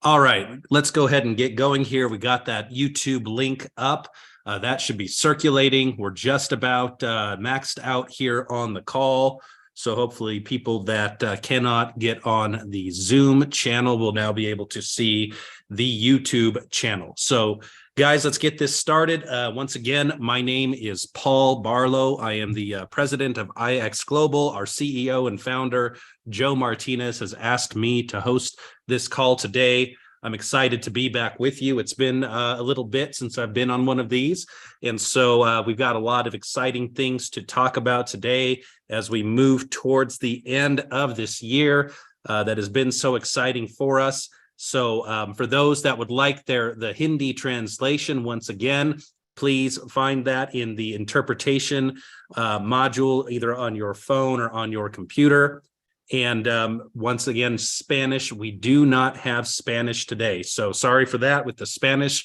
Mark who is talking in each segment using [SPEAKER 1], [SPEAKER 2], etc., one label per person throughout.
[SPEAKER 1] All right, let's go ahead and get going here. We got that YouTube link up. That should be circulating. We're just about maxed out here on the call. So hopefully people that cannot get on the Zoom channel will now be able to see the YouTube channel. So guys, let's get this started. Once again, my name is Paul Barlow. I am the president of IX Global. Our CEO and founder, Joe Martinez, has asked me to host this call today. I'm excited to be back with you. It's been a little bit since I've been on one of these. And so we've got a lot of exciting things to talk about today as we move towards the end of this year that has been so exciting for us. So for those that would like the Hindi translation, once again, please find that in the interpretation module, either on your phone or on your computer. And once again, Spanish, we do not have Spanish today. So sorry for that with the Spanish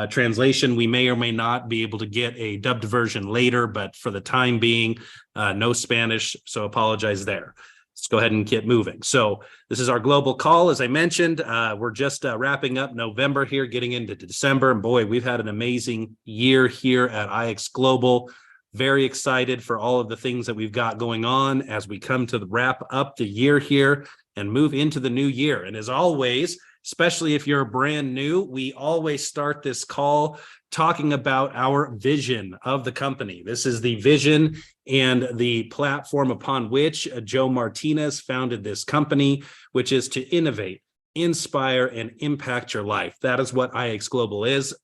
[SPEAKER 1] translation. We may or may not be able to get a dubbed version later, but for the time being, no Spanish. So apologize there. Let's go ahead and get moving. So this is our global call. As I mentioned, we're just wrapping up November here, getting into December. And boy, we've had an amazing year here at IX Global. Very excited for all of the things that we've got going on as we come to wrap up the year here and move into the new year. And as always, especially if you're brand new, we always start this call talking about our vision of the company. This is the vision and the platform upon which Joe Martinez founded this company, which is to innovate, inspire, and impact your life. That is what IX Global is.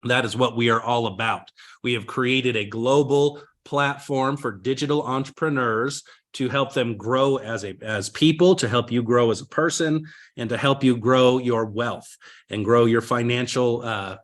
[SPEAKER 1] That is what we are all about. We have created a global platform for digital entrepreneurs to help them grow as people, to help you grow as a person, and to help you grow your wealth and grow your financial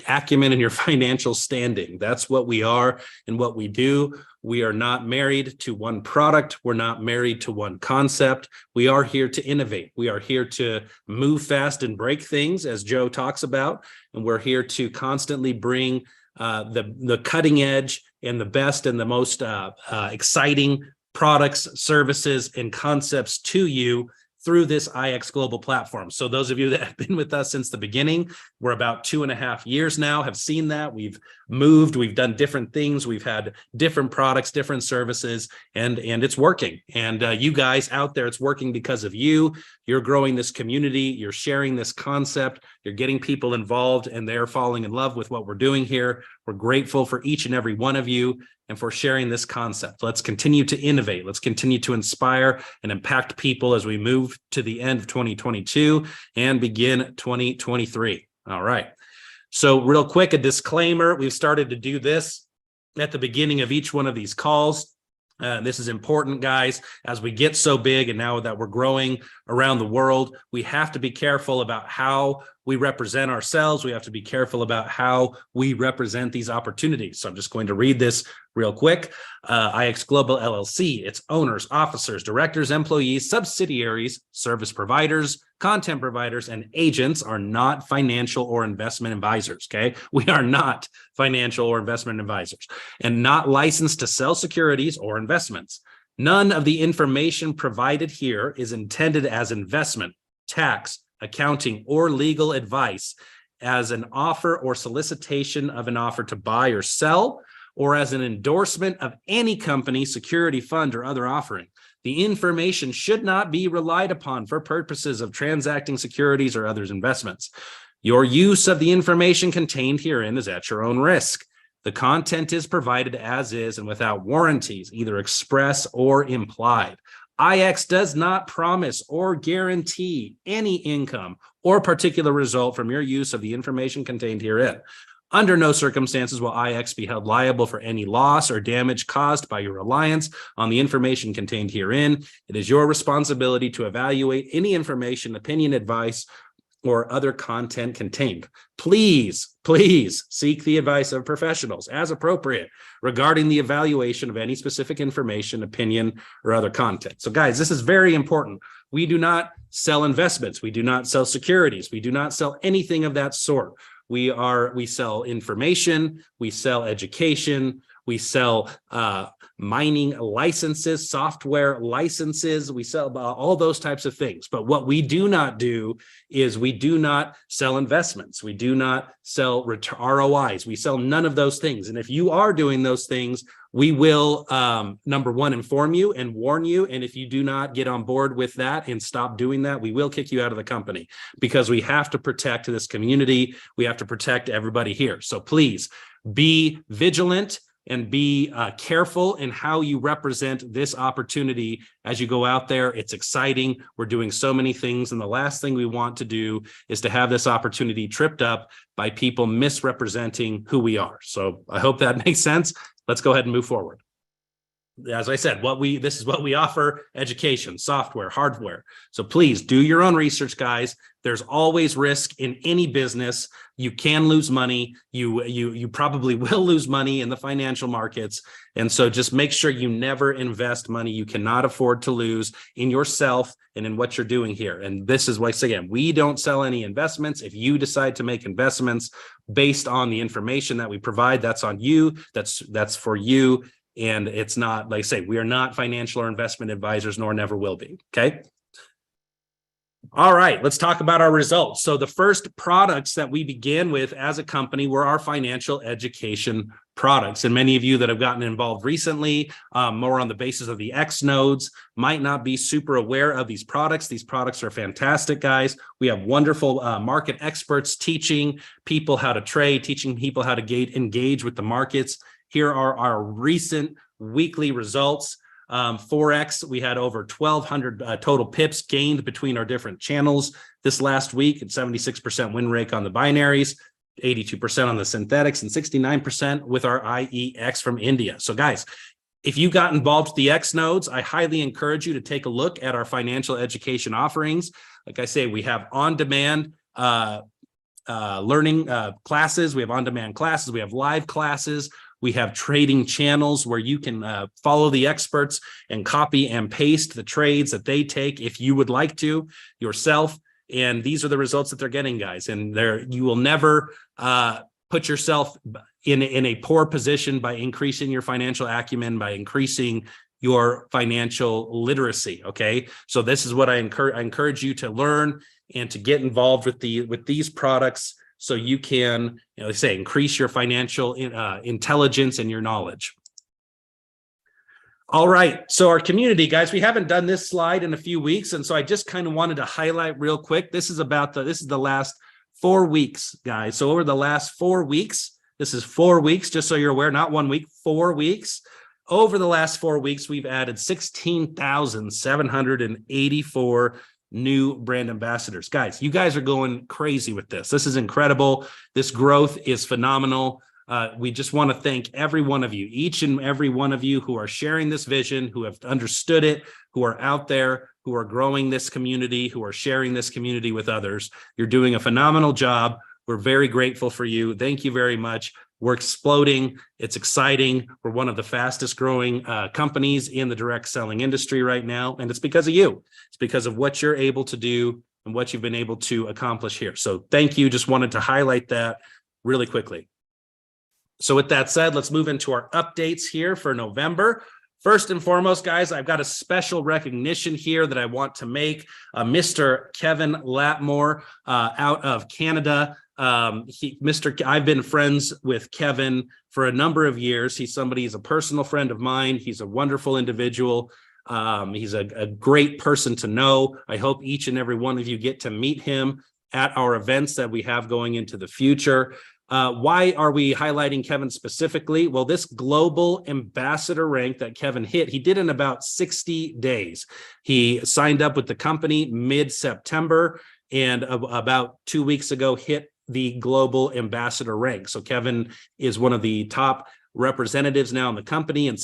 [SPEAKER 1] acumen and your financial standing. That's what we are and what we do. We are not married to one product. We're not married to one concept. We are here to innovate. We are here to move fast and break things, as Joe talks about. And we're here to constantly bring the cutting edge and the best and the most exciting products, services, and concepts to you through this IX Global platform. So those of you that have been with us since the beginning, we're about 2.5 years now, have seen that. We've moved, we've done different things, we've had different products, different services, and it's working. And you guys out there, it's working because of you. You're growing this community, you're sharing this concept, you're getting people involved, and they're falling in love with what we're doing here. We're grateful for each and every one of you and for sharing this concept. Let's continue to innovate. Let's continue to inspire and impact people as we move to the end of 2022 and begin 2023. All right. So real quick, a disclaimer. We've started to do this at the beginning of each one of these calls. This is important, guys, as we get so big and now that we're growing around the world, we have to be careful about how we represent ourselves. We have to be careful about how we represent these opportunities. So I'm just going to read this real quick. IX Global LLC, its owners, officers, directors, employees, subsidiaries, service providers, content providers, and agents are not financial or investment advisors, okay? We are not financial or investment advisors and not licensed to sell securities or investments. None of the information provided here is intended as investment, tax, accounting, or legal advice, as an offer or solicitation of an offer to buy or sell, or as an endorsement of any company, security, fund, or other offering. The information should not be relied upon for purposes of transacting securities or other investments. Your use of the information contained herein is at your own risk. The content is provided as is and without warranties, either express or implied. IX does not promise or guarantee any income or particular result from your use of the information contained herein. Under no circumstances will IX be held liable for any loss or damage caused by your reliance on the information contained herein. It is your responsibility to evaluate any information, opinion, advice, or other content contained. Please seek the advice of professionals as appropriate regarding the evaluation of any specific information, opinion, or other content. So guys, this is very important. We do not sell investments. We do not sell securities. We do not sell anything of that sort. We sell information, we sell education, We sell mining licenses, software licenses. We sell all those types of things. But what we do not do is we do not sell investments. We do not sell ROIs. We sell none of those things. And if you are doing those things, we will, number one, inform you and warn you. And if you do not get on board with that and stop doing that, we will kick you out of the company, because we have to protect this community. We have to protect everybody here. So please be vigilant and be careful in how you represent this opportunity as you go out there. It's exciting. We're doing so many things. And the last thing we want to do is to have this opportunity tripped up by people misrepresenting who we are. So I hope that makes sense. Let's go ahead and move forward. As I said, this is what we offer: education, software, hardware. So please do your own research, guys. There's always risk in any business. You can lose money. You probably will lose money in the financial markets. And so just make sure you never invest money you cannot afford to lose in yourself and in what you're doing here. And this is why, again, we don't sell any investments. If you decide to make investments based on the information that we provide, that's on you. That's for you. And it's not, like I say, we are not financial or investment advisors, nor never will be. Okay. All right, let's talk about our results. So the first products that we began with as a company were our financial education products. And many of you that have gotten involved recently, more on the basis of the X nodes, might not be super aware of these products. These products are fantastic, guys. We have wonderful market experts teaching people how to trade, teaching people how to engage with the markets. Here are our recent weekly results. Forex, we had over 1,200 total pips gained between our different channels this last week, and 76% win rate on the binaries, 82% on the synthetics, and 69% with our IEX from India. So guys, if you got involved with the X nodes, I highly encourage you to take a look at our financial education offerings. Like I say, we have on-demand learning classes. We have on-demand classes. We have live classes. We have trading channels where you can follow the experts and copy and paste the trades that they take if you would like to yourself. And these are the results that they're getting, guys. And you will never put yourself in a poor position by increasing your financial acumen, by increasing your financial literacy. Okay. So this is what I encourage you to learn and to get involved with these products, so you can, increase your financial intelligence and your knowledge. All right, so our community, guys, we haven't done this slide in a few weeks, and so I just kind of wanted to highlight real quick. This is the last 4 weeks, guys. So over the last 4 weeks, this is 4 weeks, just so you're aware, not 1 week, 4 weeks. Over the last 4 weeks, we've added 16,784 new brand ambassadors. Guys, you guys are going crazy with this. This is incredible. This growth is phenomenal. We just want to thank every one of you, each and every one of you who are sharing this vision, who have understood it, who are out there, who are growing this community, who are sharing this community with others. You're doing a phenomenal job. We're very grateful for you. Thank you very much. We're exploding. It's exciting. We're one of the fastest growing companies in the direct selling industry right now. And it's because of you. It's because of what you're able to do and what you've been able to accomplish here. So thank you. Just wanted to highlight that really quickly. So with that said, let's move into our updates here for November. First and foremost, guys, I've got a special recognition here that I want to make. Mr. Kevin Latmore out of Canada. I've been friends with Kevin for a number of years. He's a personal friend of mine. He's a wonderful individual. He's a great person to know. I hope each and every one of you get to meet him at our events that we have going into the future. Why are we highlighting Kevin specifically? Well, this global ambassador rank that Kevin hit, he did in about 60 days. He signed up with the company mid-September and about 2 weeks ago hit the global ambassador rank. So Kevin is one of the top representatives now in the company, and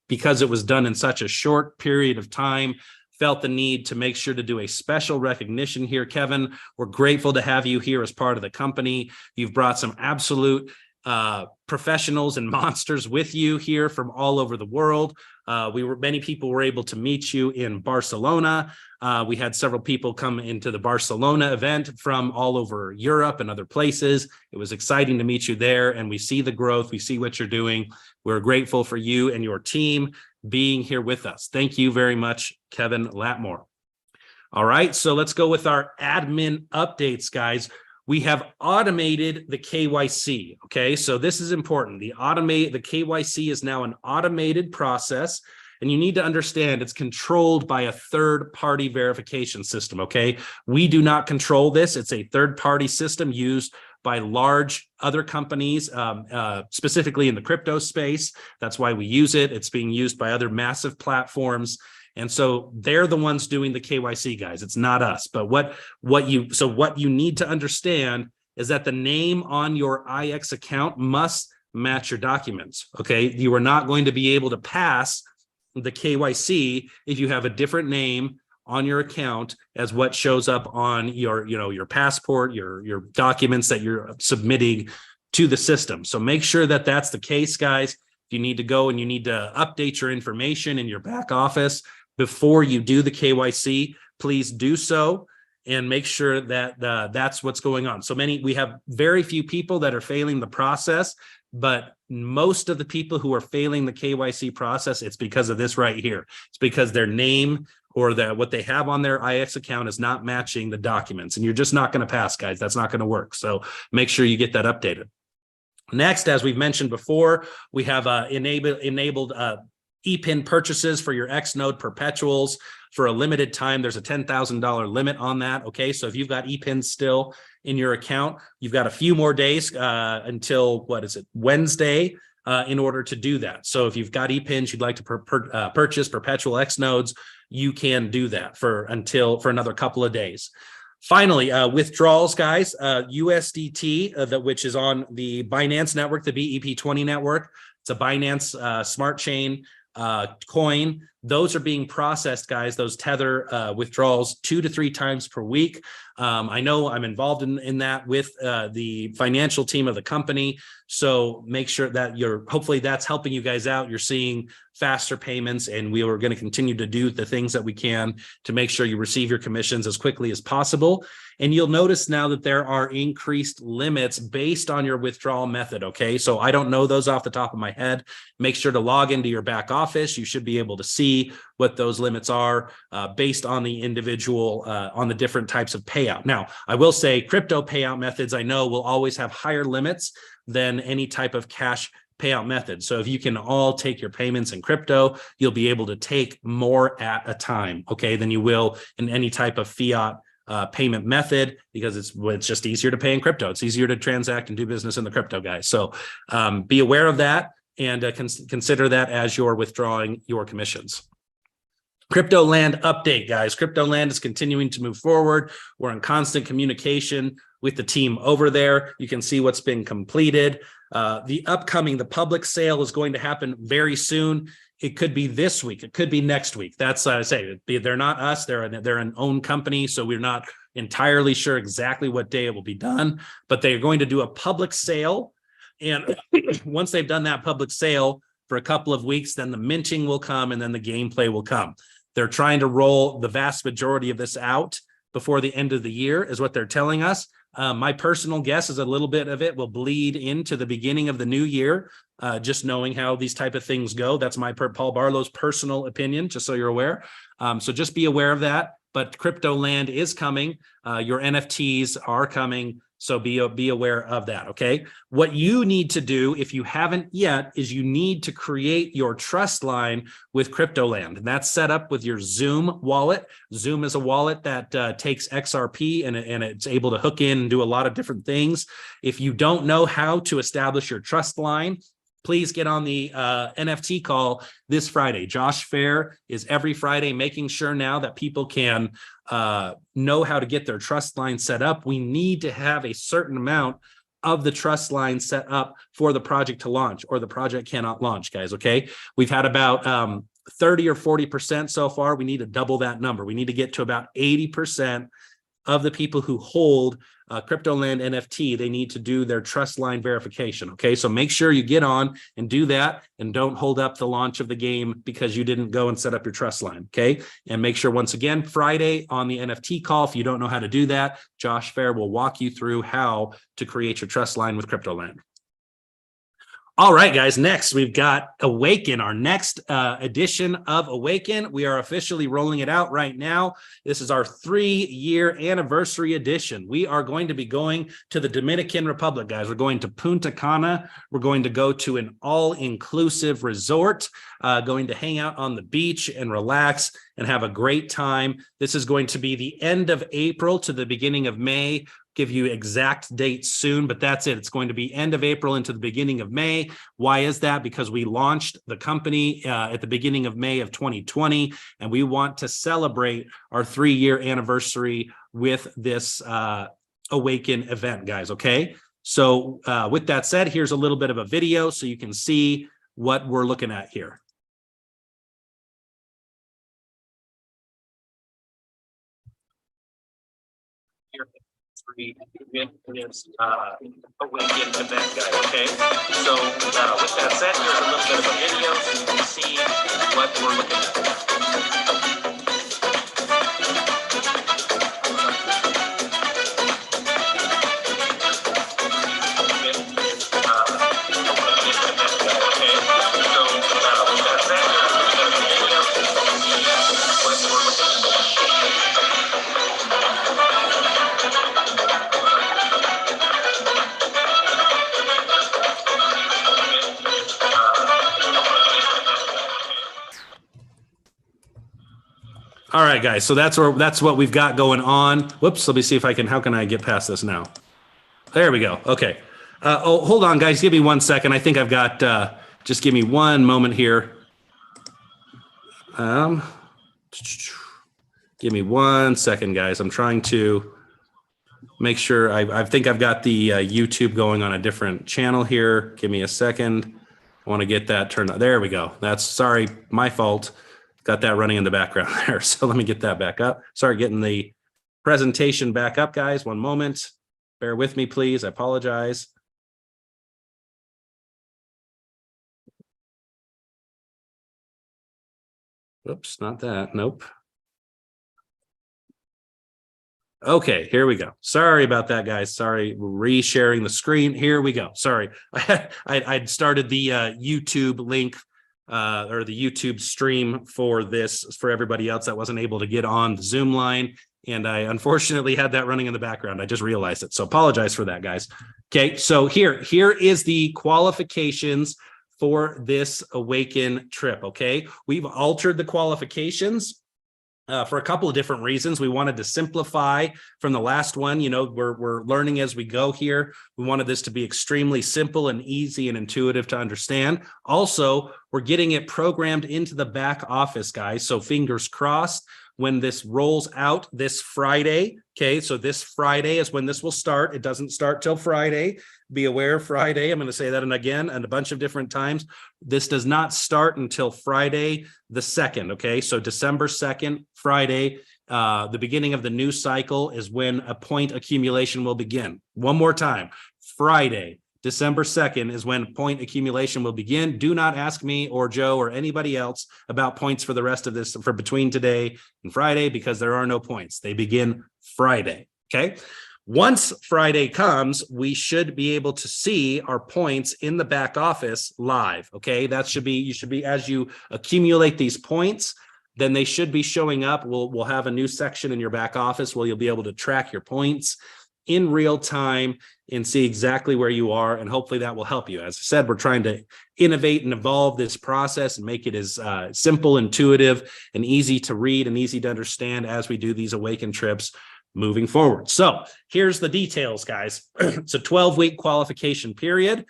[SPEAKER 1] because it was done in such a short period of time, felt the need to make sure to do a special recognition here. Kevin, we're grateful to have you here as part of the company. You've brought some absolute professionals and monsters with you here from all over the world. Many people were able to meet you in Barcelona. We had several people come into the Barcelona event from all over Europe and other places. It was exciting to meet you there, and we see the growth. We see what you're doing. We're grateful for you and your team being here with us. Thank you very much, Kevin Latmore. All right, so let's go with our admin updates, guys. We have automated the KYC. Okay, so this is important. The KYC is now an automated process, and you need to understand it's controlled by a third-party verification system. Okay, we do not control this. It's a third-party system used by large other companies, specifically in the crypto space. That's why we use it. It's being used by other massive platforms. And so they're the ones doing the KYC, guys. It's not us. But what you need to understand is that the name on your IX account must match your documents. Okay, you are not going to be able to pass the KYC if you have a different name on your account as what shows up on your passport, your documents that you're submitting to the system. So make sure that that's the case, guys. If you need to go and you need to update your information in your back office before you do the KYC, please do so and make sure that that's what's going on. We have very few people that are failing the process, but most of the people who are failing the KYC process, it's because of this right here. It's because their name or what they have on their IX account is not matching the documents, and you're just not going to pass, guys. That's not going to work. So make sure you get that updated. Next, as we've mentioned before, we have enabled ePIN purchases for your X-Node perpetuals for a limited time. There's a $10,000 limit on that. Okay, so if you've got ePINs still in your account, you've got a few more days until Wednesday in order to do that. So if you've got ePINs you'd like to purchase perpetual X-Nodes, you can do that for another couple of days. Finally, withdrawals, guys. USDT, which is on the Binance network, the BEP20 network. It's a Binance smart chain coin. Those are being processed, guys, those Tether withdrawals 2 to 3 times per week. I know I'm involved in that with the financial team of the company. So make sure that hopefully that's helping you guys out. You're seeing faster payments, and we are going to continue to do the things that we can to make sure you receive your commissions as quickly as possible. And you'll notice now that there are increased limits based on your withdrawal method. Okay, so I don't know those off the top of my head. Make sure to log into your back office. You should be able to see what those limits are based on the individual, on the different types of payout. Now, I will say crypto payout methods, I know, will always have higher limits than any type of cash payout method. So if you can all take your payments in crypto, you'll be able to take more at a time, okay, than you will in any type of fiat payment method, because it's just easier to pay in crypto. It's easier to transact and do business in the crypto, guys. So be aware of that and consider that as you're withdrawing your commissions. Cryptoland update, guys. Cryptoland is continuing to move forward. We're in constant communication with the team over there. You can see what's been completed. The public sale is going to happen very soon. It could be this week. It could be next week. That's I say. They're not us. They're an own company, so we're not entirely sure exactly what day it will be done. But they're going to do a public sale, and once they've done that public sale for a couple of weeks, then the minting will come, and then the gameplay will come. They're trying to roll the vast majority of this out before the end of the year, is what they're telling us. My personal guess is a little bit of it will bleed into the beginning of the new year, just knowing how these type of things go. That's my Paul Barlow's personal opinion, just so you're aware. So just be aware of that. But Cryptoland is coming. Your NFTs are coming. So be aware of that, okay? What you need to do, if you haven't yet, is you need to create your trust line with Cryptoland. And that's set up with your Zoom wallet. Zoom is a wallet that takes XRP and it's able to hook in and do a lot of different things. If you don't know how to establish your trust line, please get on the NFT call this Friday. Josh Fair is every Friday making sure now that people can know how to get their trust line set up. We need to have a certain amount of the trust line set up for the project to launch, or the project cannot launch, guys, okay? We've had about 30 or 40% so far. We need to double that number. We need to get to about 80% of the people who hold Cryptoland NFT, they need to do their trust line verification. Okay, so make sure you get on and do that, and don't hold up the launch of the game because you didn't go and set up your trust line. Okay, and make sure, once again, Friday on the NFT call, if you don't know how to do that, Josh Fair will walk you through how to create your trust line with Cryptoland. All right, guys, next we've got Awaken, our next edition of Awaken. We are officially rolling it out right now. This is our 3-year anniversary edition. We are going to be going to the Dominican Republic, guys. We're going to Punta Cana. We're going to go to an all-inclusive resort, going to hang out on the beach and relax and have a great time. This is going to be the end of April to the beginning of May. Give you exact dates soon, but that's it. It's going to be end of April into the beginning of May. Why is that? Because we launched the company at the beginning of May of 2020, and we want to celebrate our 3-year anniversary with this Awaken event, guys. Okay, so with that said, here's a little bit of a video so you can see what we're looking at here. With this Awaken event, guys. Okay, so with that said, here's a little bit of a video so you can see what we're looking at. All right, guys, so that's what we've got going on. Whoops, let me see if I can, how can I get past this now? There we go. Okay. Oh, hold on, guys. Give me 1 second. I think I've got, just give me one moment here. Give me 1 second, guys. I'm trying to make sure. I think I've got the YouTube going on a different channel here. Give me a second. I want to get that turned on. There we go. That's, sorry, my fault. Got that running in the background there. So let me get that back up. Sorry, getting the presentation back up, guys. One moment. Bear with me, please. I apologize. Oops, not that. Nope. Okay, here we go. Sorry about that, guys. Sorry, re-sharing the screen. Here we go. Sorry, I'd started the YouTube link or the YouTube stream for this for everybody else that wasn't able to get on the Zoom line, and I unfortunately had that running in the background. I just realized it, so apologize for that, guys. Okay, so here is the qualifications for this Awaken trip. Okay, we've altered the qualifications for a couple of different reasons. We wanted to simplify from the last one. You know, we're learning as we go here. We wanted this to be extremely simple and easy and intuitive to understand. Also, we're getting it programmed into the back office, guys. So fingers crossed when this rolls out this Friday. Okay, so this Friday is when this will start. It doesn't start till Friday. Be aware, Friday. I'm going to say that again and a bunch of different times. This does not start until Friday the 2nd. Okay, so December 2nd, Friday, the beginning of the new cycle is when a point accumulation will begin. One more time, Friday, December 2nd is when point accumulation will begin. Do not ask me or Joe or anybody else about points for the rest of this, for between today and Friday, because there are no points. They begin Friday. Okay. Once Friday comes, we should be able to see our points in the back office live. Okay. That should be, you should be, as you accumulate these points, then they should be showing up. We'll have a new section in your back office where you'll be able to track your points in real time and see exactly where you are. And hopefully that will help you. As I said, we're trying to innovate and evolve this process and make it as simple, intuitive, and easy to read and easy to understand as we do these Awaken trips moving forward. So here's the details, guys. It's a 12-week qualification period,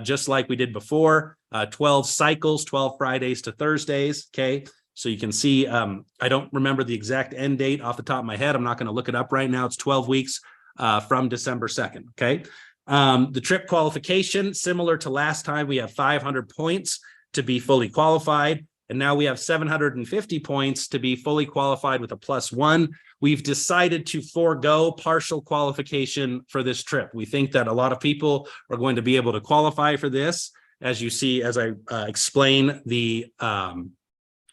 [SPEAKER 1] just like we did before, 12 cycles, 12 Fridays to Thursdays. Okay. So you can see, I don't remember the exact end date off the top of my head. I'm not going to look it up right now. It's 12 weeks from December 2nd. Okay. The trip qualification, similar to last time, we have 500 points to be fully qualified. and now we have 750 points to be fully qualified with a +1. We've decided to forego partial qualification for this trip. We think that a lot of people are going to be able to qualify for this, as you see, as I explain the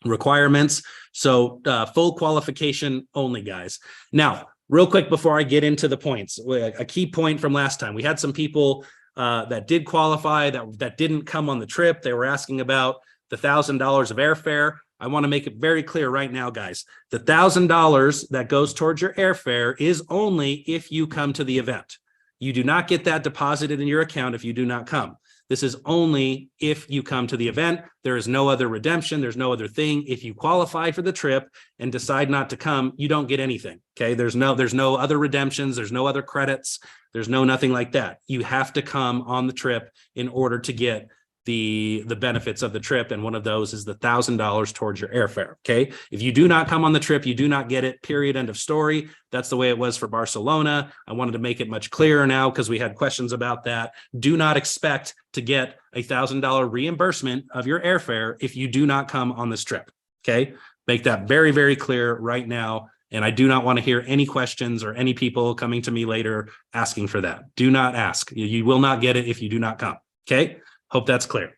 [SPEAKER 1] requirements. So full qualification only, guys. Now, real quick before I get into the points, a key point from last time, we had some people that did qualify that didn't come on the trip. They were asking about the $1,000 of airfare. I want to make it very clear right now, guys. The $1,000 that goes towards your airfare is only if you come to the event. You do not get that deposited in your account if you do not come. This is only if you come to the event. There is no other redemption. There's no other thing. If you qualify for the trip and decide not to come, you don't get anything. Okay. There's no other redemptions. There's no other credits. There's nothing like that. You have to come on the trip in order to get the benefits of the trip, and one of those is the $1,000 towards your airfare. Okay, if you do not come on the trip, you do not get it, period, end of story. That's the way it was for Barcelona. I wanted to make it much clearer now because we had questions about that. Do not expect to get a $1,000 reimbursement of your airfare if you do not come on this trip. Okay, make that very, very clear right now. And I do not want to hear any questions or any people coming to me later asking for that. Do not ask. You will not get it if you do not come. Okay. Hope that's clear.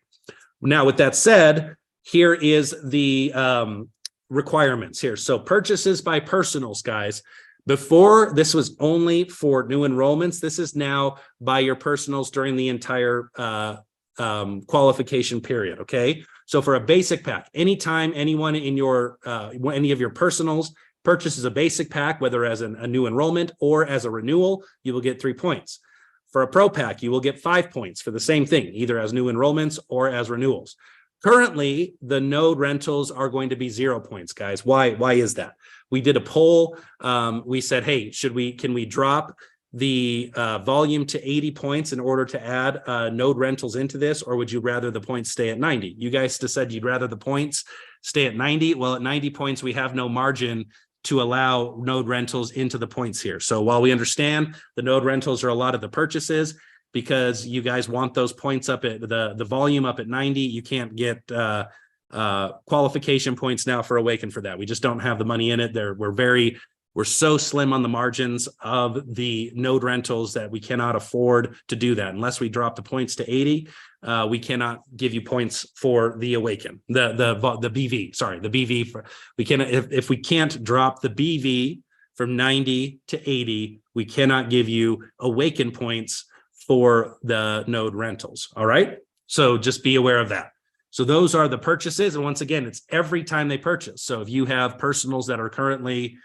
[SPEAKER 1] Now, with that said, here is the requirements here. So purchases by personals, guys. Before, this was only for new enrollments. This is now by your personals during the entire qualification period. Okay. So for a basic pack, anytime anyone in your any of your personals purchases a basic pack, whether as a new enrollment or as a renewal, you will get 3 points. For a pro pack, you will get 5 points for the same thing, either as new enrollments or as renewals. Currently, the node rentals are going to be 0 points, guys. Why is that? We did a poll. We said, hey, can we drop the volume to 80 points in order to add node rentals into this, or would you rather the points stay at 90? You guys just said you'd rather the points stay at 90. Well, at 90 points, we have no margin to allow node rentals into the points here. So while we understand the node rentals are a lot of the purchases, because you guys want those points up at the volume up at 90, you can't get qualification points now for Awaken for that. We just don't have the money in it. We're so slim on the margins of the node rentals that we cannot afford to do that. Unless we drop the points to 80, we cannot give you points for the Awaken, the BV. Sorry, the BV. We can if we can't drop the BV from 90 to 80, we cannot give you Awaken points for the node rentals. All right, so just be aware of that. So those are the purchases, and once again, it's every time they purchase. So if you have personals that are currently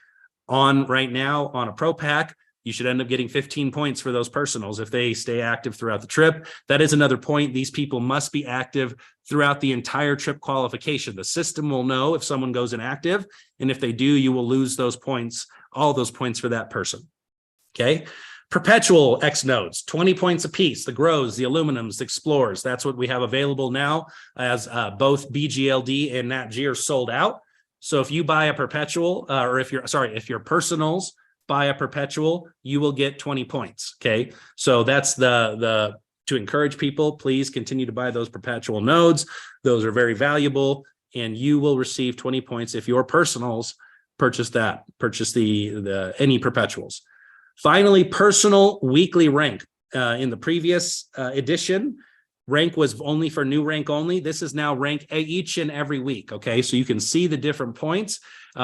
[SPEAKER 1] on right now on a pro pack, you should end up getting 15 points for those personals if they stay active throughout the trip. That is another point. These people must be active throughout the entire trip qualification. The system will know if someone goes inactive, and if they do, you will lose those points, all those points for that person. Okay. Perpetual X nodes, 20 points apiece. The grows, the aluminums, the explorers. That's what we have available now, as both BGLD and NatG are sold out. So if you buy a perpetual, or if your personals buy a perpetual, you will get 20 points. Okay. So that's to encourage people, please continue to buy those perpetual nodes. Those are very valuable, and you will receive 20 points if your personals purchase any perpetuals. Finally, personal weekly rank. In the previous edition, rank was only for new rank only. This is now rank each and every week. Okay, so you can see the different points.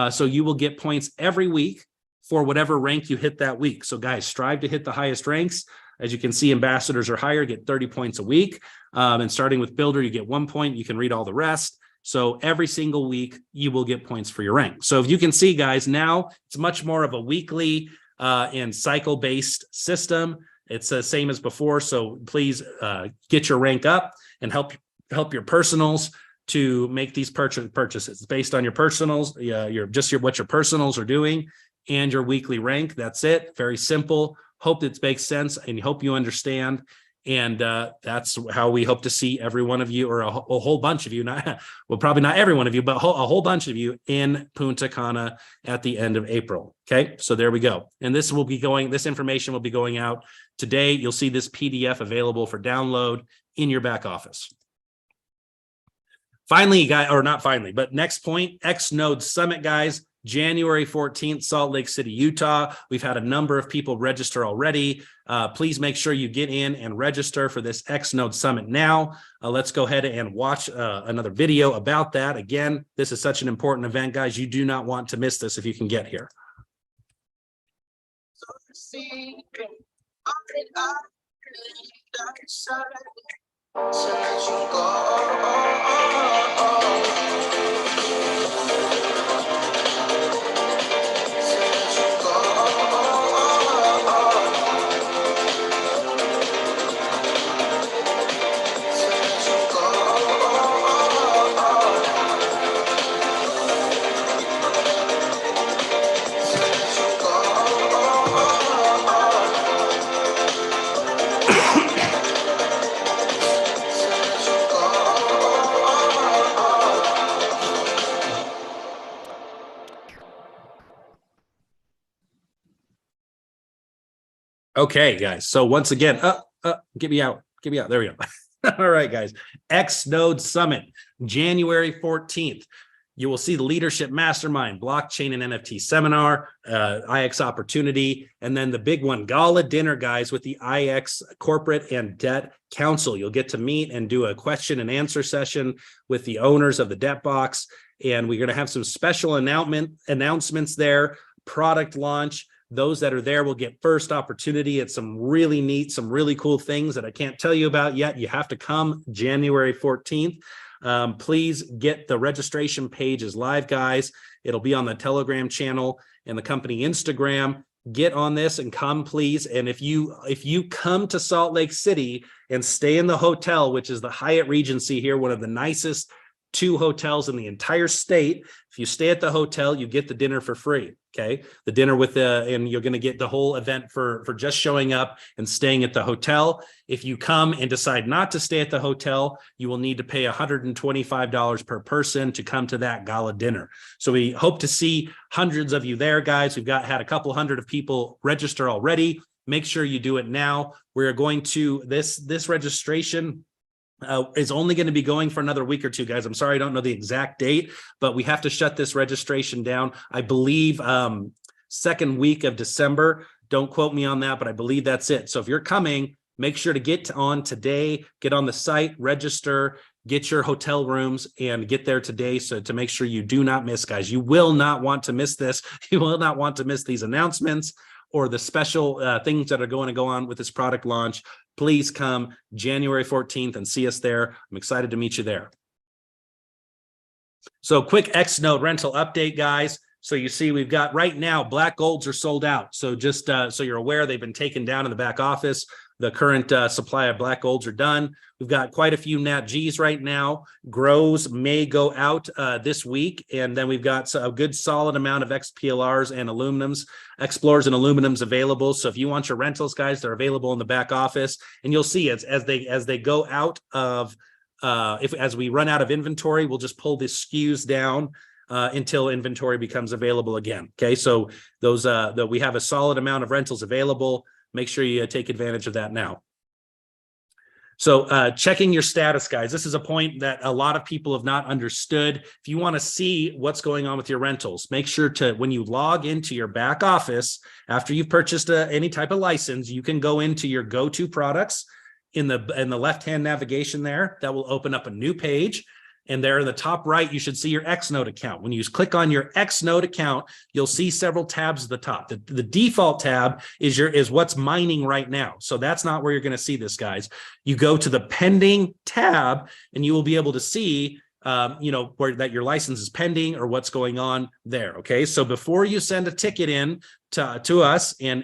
[SPEAKER 1] So you will get points every week for whatever rank you hit that week. So guys, strive to hit the highest ranks. As you can see, ambassadors or higher get 30 points a week. And starting with builder, you get 1 point. You can read all the rest. So every single week, you will get points for your rank. So if you can see, guys, now it's much more of a weekly and cycle-based system. It's the same as before. So please get your rank up and help your personals to make these purchases based on your personals, what your personals are doing and your weekly rank. That's it. Very simple. Hope it makes sense and hope you understand. And that's how we hope to see every one of you, or a whole bunch of you, probably not every one of you, but a whole bunch of you in Punta Cana at the end of April. Okay, so there we go. And this information will be going out today. You'll see this PDF available for download in your back office. Finally, guys, or not finally, but next point, X-Node Summit, guys. January 14th, Salt Lake City, Utah. We've had a number of people register already. Please make sure you get in and register for this X-Node Summit now. Let's go ahead and watch another video about that. Again, this is such an important event, guys. You do not want to miss this if you can get here. Okay, guys. So once again, get me out. Get me out. There we go. All right, guys. X-Node Summit, January 14th. You will see the Leadership Mastermind, Blockchain and NFT Seminar, IX Opportunity, and then the big one, Gala Dinner, guys, with the IX Corporate and Debt Council. You'll get to meet and do a question and answer session with the owners of the Debt Box, and we're going to have some special announcements there, product launch. Those that are there will get first opportunity at some really neat, some really cool things that I can't tell you about yet. You have to come January 14th. Please get the registration page is live, guys. It'll be on the Telegram channel and the company Instagram. Get on this and come, please. And if you come to Salt Lake City and stay in the hotel, which is the Hyatt Regency here, one of the nicest 2 hotels in the entire state. If you stay at the hotel, you get the dinner for free. Okay. The dinner with and you're going to get the whole event for just showing up and staying at the hotel. If you come and decide not to stay at the hotel, you will need to pay $125 per person to come to that gala dinner. So we hope to see hundreds of you there, guys. We've had a couple hundred of people register already. Make sure you do it now. We're going to this registration is only going to be going for another week or 2, guys. I'm sorry, I don't know the exact date, but we have to shut this registration down. I believe second week of December. Don't quote me on that, but I believe that's it. So if you're coming, make sure to get on today, get on the site, register, get your hotel rooms, and get there today. So to make sure you do not miss, guys, you will not want to miss this. You will not want to miss these announcements or the special things that are going to go on with this product launch. Please come January 14th and see us there. I'm excited to meet you there. So quick X-Node rental update, guys. So you see we've got right now, black golds are sold out. So just so you're aware, they've been taken down in the back office. The current supply of black golds are done. We've got quite a few Nat Gs right now. Grows may go out this week. And then we've got a good solid amount of XPLRs and aluminums, Explorers and aluminums available. So if you want your rentals, guys, they're available in the back office. And you'll see as they go out of, as we run out of inventory, we'll just pull the SKUs down until inventory becomes available again. Okay, so those we have a solid amount of rentals available. Make sure you take advantage of that now. So checking your status, guys. This is a point that a lot of people have not understood. If you want to see what's going on with your rentals, make sure to, when you log into your back office, after you've purchased any type of license, you can go into your go-to products in the left-hand navigation there. That will open up a new page. And there in the top right, you should see your X-Node account. When you click on your X-Node account, you'll see several tabs at the top. The default tab is what's mining right now. So that's not where you're going to see this, guys. You go to the pending tab, and you will be able to see where that your license is pending or what's going on there. Okay, so before you send a ticket in to us and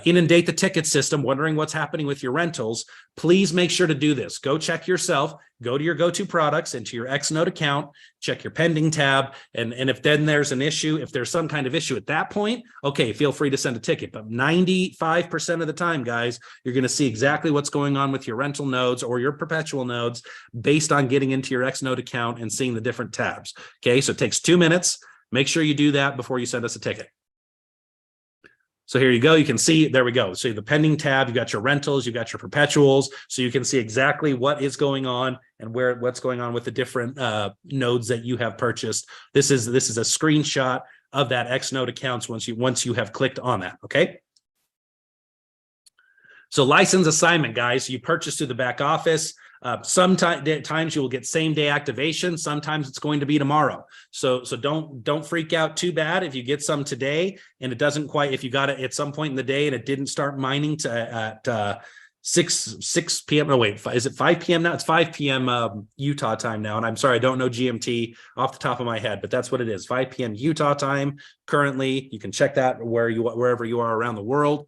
[SPEAKER 1] inundate the ticket system, wondering what's happening with your rentals, please make sure to do this. Go check yourself, go to your go-to products, into your X-Node account, check your pending tab. And if then there's an issue, if there's some kind of issue at that point, okay, feel free to send a ticket. But 95% of the time, guys, you're going to see exactly what's going on with your rental nodes or your perpetual nodes based on getting into your X-Node account and seeing the different tabs. Okay, so it takes 2 minutes. Make sure you do that before you send us a ticket. So here you go. You can see, there we go. So the pending tab, you got your rentals, you got your perpetuals. So you can see exactly what is going on and what's going on with the different nodes that you have purchased. This is a screenshot of that X node accounts once you have clicked on that. Okay. So license assignment, guys, you purchase through the back office. Sometimes you will get same day activation. Sometimes it's going to be tomorrow. So don't freak out too bad if you get some today and it doesn't quite, if you got it at some point in the day and it didn't start mining at 6 p.m. No, wait, is it 5 p.m. now? It's 5 p.m. Utah time now. And I'm sorry, I don't know GMT off the top of my head, but that's what it is. 5 p.m. Utah time currently. You can check that wherever you are around the world.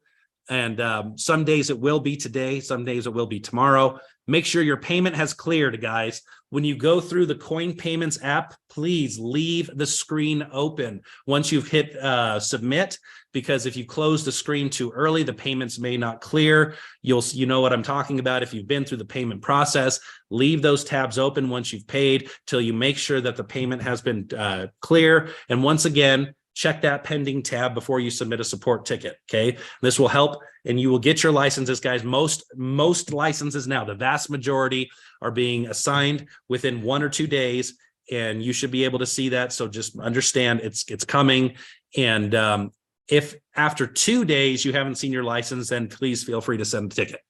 [SPEAKER 1] And some days it will be today, some days it will be tomorrow. Make sure your payment has cleared, guys. When you go through the Coin Payments app, please leave the screen open once you've hit submit, because if you close the screen too early, the payments may not clear. You know what I'm talking about. If you've been through the payment process, leave those tabs open once you've paid till you make sure that the payment has been clear. And once again, check that pending tab before you submit a support ticket. Okay. This will help and you will get your licenses, guys. Most licenses now, the vast majority are being assigned within 1 or 2 days, and you should be able to see that. So just understand it's coming. And if after 2 days you haven't seen your license, then please feel free to send a ticket.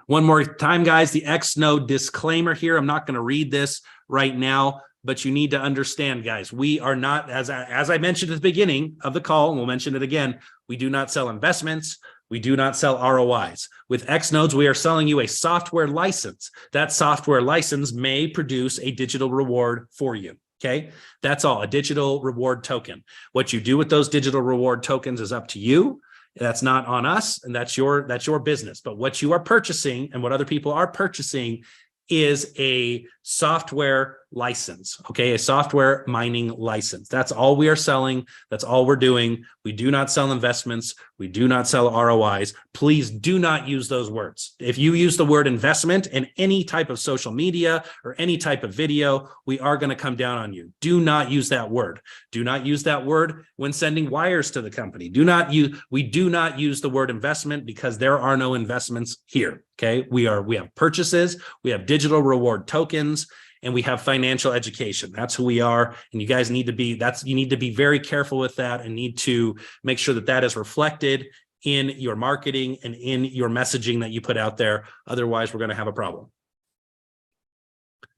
[SPEAKER 1] One more time, guys, the X node disclaimer here. I'm not going to read this right now, but you need to understand, guys, we are not, as I mentioned at the beginning of the call, and we'll mention it again, we do not sell investments. We do not sell ROIs. With X nodes, we are selling you a software license. That software license may produce a digital reward for you. Okay, that's all, a digital reward token. What you do with those digital reward tokens is up to you. That's not on us, and that's your business. But what you are purchasing and what other people are purchasing is a software license, okay? A software mining license. That's all we are selling. That's all we're doing. We do not sell investments. We do not sell ROIs. Please do not use those words. If you use the word investment in any type of social media or any type of video, we are going to come down on you. Do not use that word. Do not use that word when sending wires to the company. We do not use the word investment because there are no investments here, okay? We have purchases, we have digital reward tokens, and we have financial education. That's who we are. And you guys need to be very careful with that and need to make sure that that is reflected in your marketing and in your messaging that you put out there. Otherwise, we're going to have a problem.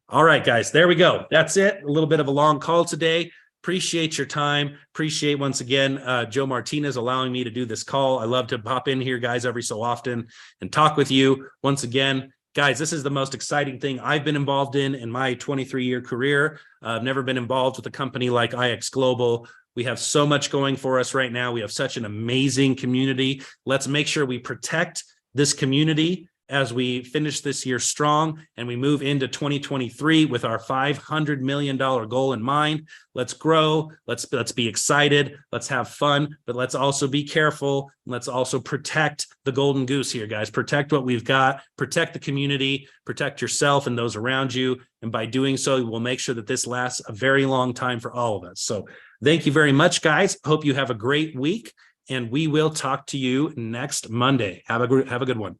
[SPEAKER 1] All right, guys, there we go. That's it. A little bit of a long call today. Appreciate your time. Appreciate once again, Joe Martinez allowing me to do this call. I love to pop in here, guys, every so often and talk with you. Once again, guys, this is the most exciting thing I've been involved in my 23-year career. I've never been involved with a company like IX Global. We have so much going for us right now. We have such an amazing community. Let's make sure we protect this community as we finish this year strong and we move into 2023 with our $500 million goal in mind. Let's grow. Let's be excited. Let's have fun, but let's also be careful. Let's also protect the golden goose here, guys. Protect what we've got, protect the community, protect yourself and those around you. And by doing so, we'll make sure that this lasts a very long time for all of us. So thank you very much, guys. Hope you have a great week and we will talk to you next Monday. Have a good one.